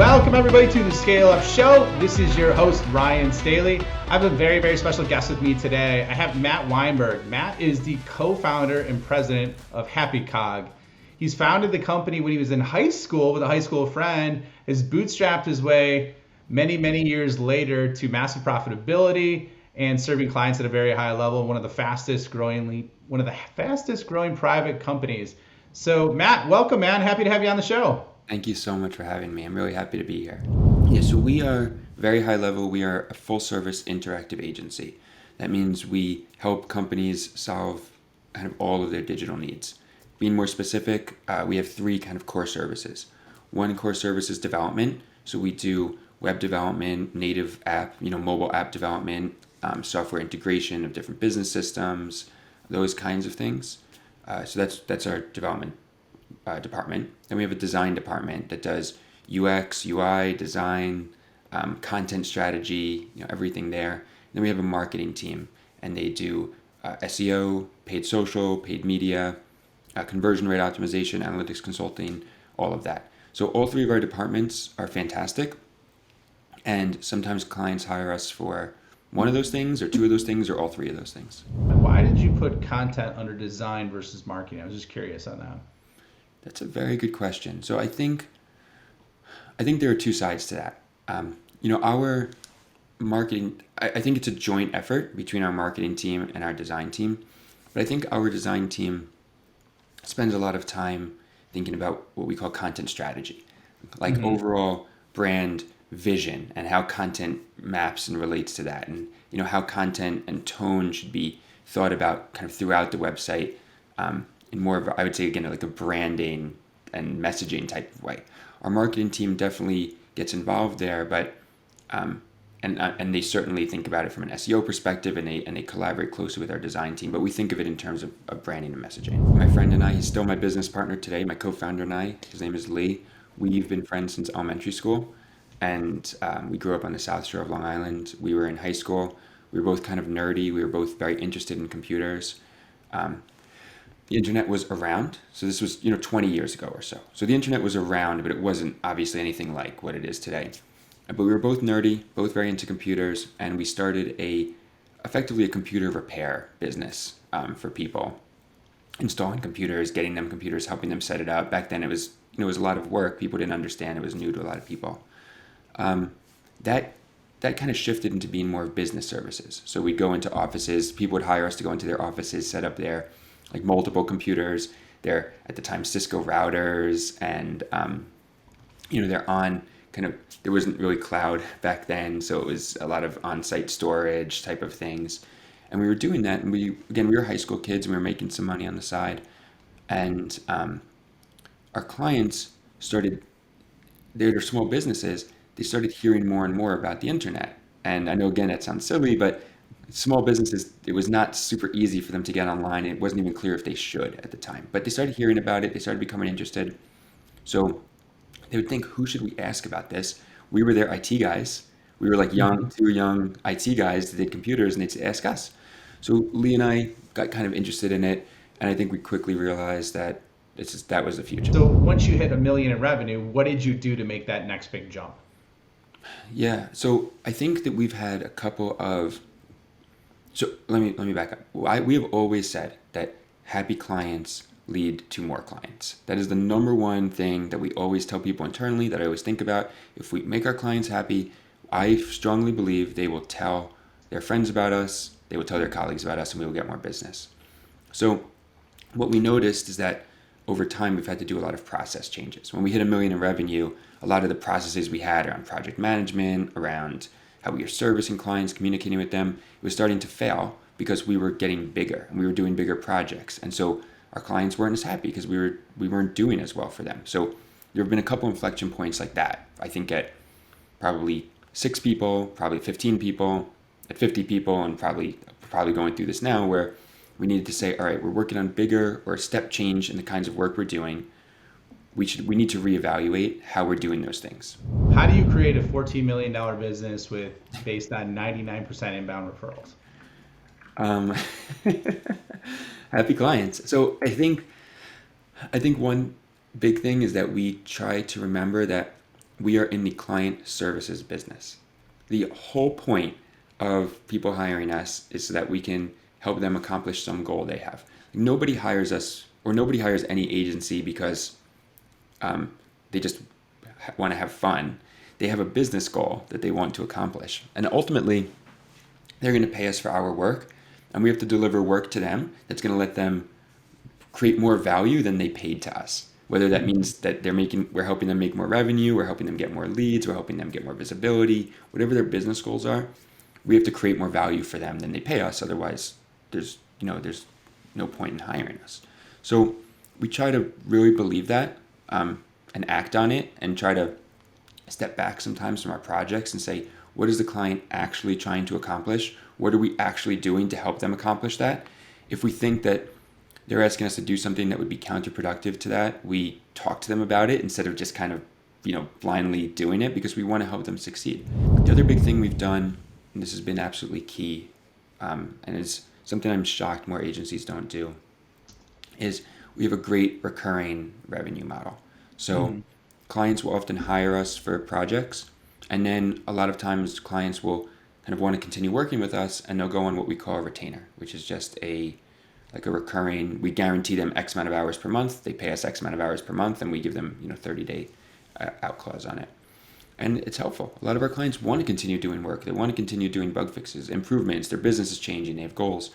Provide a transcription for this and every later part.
Welcome everybody to the Scale Up Show. This is your host, Ryan Staley. I have a very, very special guest with me today. I have Matt Weinberg. Matt is the co-founder and president of Happy Cog. He's founded the company when he was in high school with a high school friend, has bootstrapped his way many, many years later to massive profitability and serving clients at a very high level, one of the fastest growing private companies. So Matt, welcome, man. Happy to have you on the show. Thank you so much for having me. I'm really happy to be here. Yeah, so we are very high level. We are a full service interactive agency. That means we help companies solve kind of all of their digital needs. Being more specific, we have three kind of core services. One core service is development. So we do web development, native app, mobile app development, software integration of different business systems, those kinds of things. So that's our development department. Then we have a design department that does UX, UI, design, content strategy, everything there. Then we have a marketing team, and they do SEO, paid social, paid media, conversion rate optimization, analytics consulting, all of that. So all three of our departments are fantastic, and sometimes clients hire us for one of those things, or two of those things, or all three of those things. Why did you put content under design versus marketing? I was just curious on that. That's a very good question. So I think there are two sides to that. Our marketing, I think it's a joint effort between our marketing team and our design team. But I think our design team spends a lot of time thinking about what we call content strategy, like overall brand vision and how content maps and relates to that, and how content and tone should be thought about kind of throughout the website. In more of, I would say, again, like a branding and messaging type of way. Our marketing team definitely gets involved there, but and they certainly think about it from an SEO perspective, and they collaborate closely with our design team. But we think of it in terms of branding and messaging. My friend and I, he's still my business partner today, my co-founder and I. His name is Lee. We've been friends since elementary school, and we grew up on the South Shore of Long Island. We were in high school. We were both kind of nerdy. We were both very interested in computers. The internet was around. So this was, 20 years ago or so. So the internet was around, but it wasn't obviously anything like what it is today. But we were both nerdy, both very into computers, and we started effectively a computer repair business for people, installing computers, getting them computers, helping them set it up. Back then it was a lot of work. People didn't understand. It was new to a lot of people. That kind of shifted into being more of business services. So we'd go into offices. People would hire us to go into their offices, set up their like multiple computers. They're at the time Cisco routers, and they're on kind of, there wasn't really cloud back then, so it was a lot of on-site storage type of things. And we were doing that, and we were high school kids, and we were making some money on the side. And our clients they're small businesses, they started hearing more and more about the internet. And I know, again, that sounds silly, but small businesses, it was not super easy for them to get online. It wasn't even clear if they should at the time. But they started hearing about it. They started becoming interested. So they would think, who should we ask about this? We were their IT guys. We were like two young IT guys that did computers, and they'd ask us. So Lee and I got kind of interested in it, and I think we quickly realized that that was the future. So once you hit $1 million in revenue, what did you do to make that next big jump? Yeah, so I think that we've had a couple of. So let me back up. We have always said that happy clients lead to more clients. That is the number one thing that we always tell people internally, that I always think about. If we make our clients happy, I strongly believe they will tell their friends about us, they will tell their colleagues about us, and we will get more business. So what we noticed is that over time, we've had to do a lot of process changes. When we hit $1 million in revenue, a lot of the processes we had around project management, around how we were servicing clients, communicating with them, it was starting to fail because we were getting bigger and we were doing bigger projects. And so our clients weren't as happy because we weren't doing as well for them. So there have been a couple inflection points like that. I think at probably 6 people, probably 15 people, at 50 people, and probably going through this now, where we needed to say, all right, we're working on bigger or a step change in the kinds of work we're doing. We need to reevaluate how we're doing those things. How do you create a $14 million business based on 99% inbound referrals? Happy clients. So I think one big thing is that we try to remember that we are in the client services business. The whole point of people hiring us is so that we can help them accomplish some goal they have. Nobody hires us, or nobody hires any agency because they just want to have fun. They have a business goal that they want to accomplish. And ultimately, they're going to pay us for our work, and we have to deliver work to them that's going to let them create more value than they paid to us. Whether that means that we're helping them make more revenue, we're helping them get more leads, we're helping them get more visibility, whatever their business goals are, we have to create more value for them than they pay us. Otherwise, there's no point in hiring us. So we try to really believe that, and act on it, and try to step back sometimes from our projects and say, what is the client actually trying to accomplish? What are we actually doing to help them accomplish that? If we think that they're asking us to do something that would be counterproductive to that, we talk to them about it instead of just kind of, blindly doing it, because we want to help them succeed. The other big thing we've done, and this has been absolutely key, and is something I'm shocked more agencies don't do, is we have a great recurring revenue model. So clients will often hire us for projects, and then a lot of times clients will kind of want to continue working with us, and they'll go on what we call a retainer, which is just a recurring. We guarantee them X amount of hours per month. They pay us X amount of hours per month, and we give them 30-day out clause on it. And it's helpful. A lot of our clients want to continue doing work. They want to continue doing bug fixes, improvements. Their business is changing. They have goals.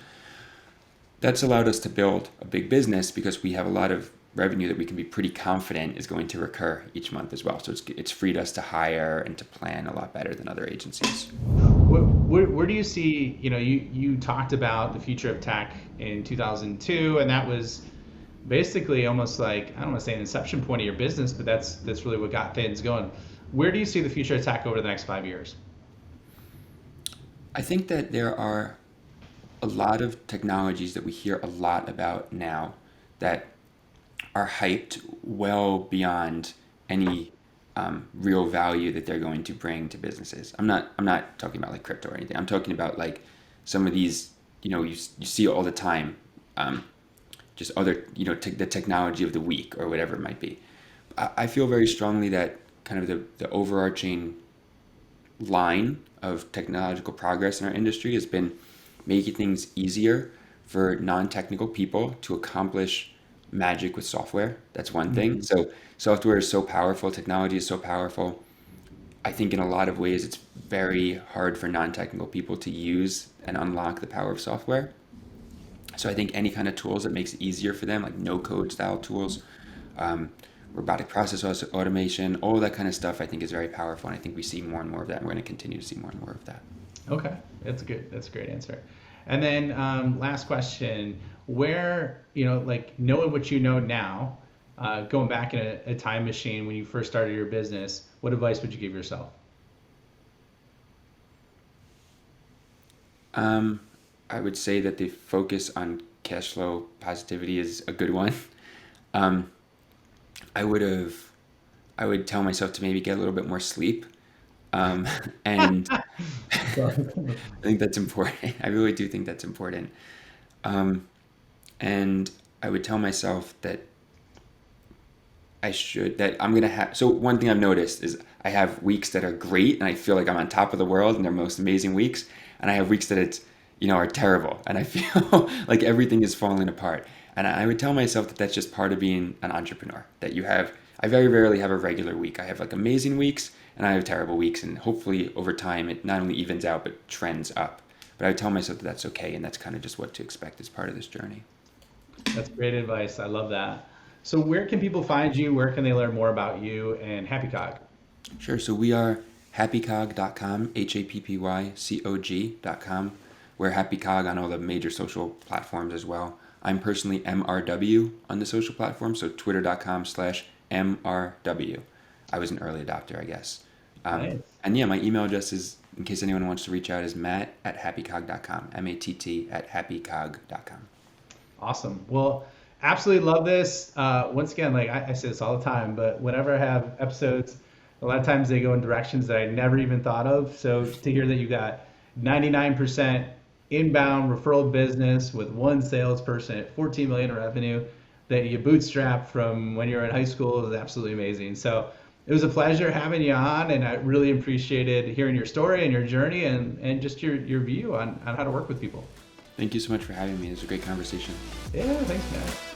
That's allowed us to build a big business because we have a lot of revenue that we can be pretty confident is going to recur each month as well. So it's freed us to hire and to plan a lot better than other agencies. Where do you see, you talked about the future of tech in 2002, and that was basically almost like, I don't want to say an inception point of your business, but that's really what got things going. Where do you see the future of tech over the next 5 years? I think that there are a lot of technologies that we hear a lot about now that are hyped well beyond any real value that they're going to bring to businesses. I'm not talking about like crypto or anything. I'm talking about like some of these, you see all the time, just other, the technology of the week or whatever it might be. I feel very strongly that kind of the overarching line of technological progress in our industry has been making things easier for non-technical people to accomplish magic with software. That's one thing. So software is so powerful, technology is so powerful. I think in a lot of ways it's very hard for non-technical people to use and unlock the power of software. So I think any kind of tools that makes it easier for them, like no-code style tools, robotic process automation, all that kind of stuff, I think is very powerful. And I think we see more and more of that. And we're going to continue to see more and more of that. Okay, that's good. That's a great answer. And then last question, where, like knowing what you know now, going back in a time machine when you first started your business, what advice would you give yourself? I would say that the focus on cash flow positivity is a good one. I would tell myself to maybe get a little bit more sleep. And I think that's important. I really do think that's important. And I would tell myself that I'm going to have, so one thing I've noticed is I have weeks that are great and I feel like I'm on top of the world and they're most amazing weeks. And I have weeks that are terrible and I feel like everything is falling apart. And I would tell myself that that's just part of being an entrepreneur, that I very rarely have a regular week. I have like amazing weeks and I have terrible weeks. And hopefully over time, it not only evens out, but trends up. But I would tell myself that that's okay. And that's kind of just what to expect as part of this journey. That's great advice. I love that. So where can people find you? Where can they learn more about you and Happy Cog? Sure. So we are happycog.com, happycog.com. We're Happy Cog on all the major social platforms as well. I'm personally MRW on the social platform, so twitter.com/MRW. I was an early adopter, I guess. Nice. And yeah, my email address is, in case anyone wants to reach out, is matt@happycog.com, matt@happycog.com. Awesome. Well, absolutely love this. Once again, like I say this all the time, but whenever I have episodes, a lot of times they go in directions that I never even thought of. So to hear that you got 99% inbound referral business with one salesperson at 14 million in revenue that you bootstrap from when you were in high school is absolutely amazing. So It was a pleasure having you on, and I really appreciated hearing your story and your journey and just your view on how to work with people. Thank you so much for having me. It was a great conversation. Yeah, thanks, man.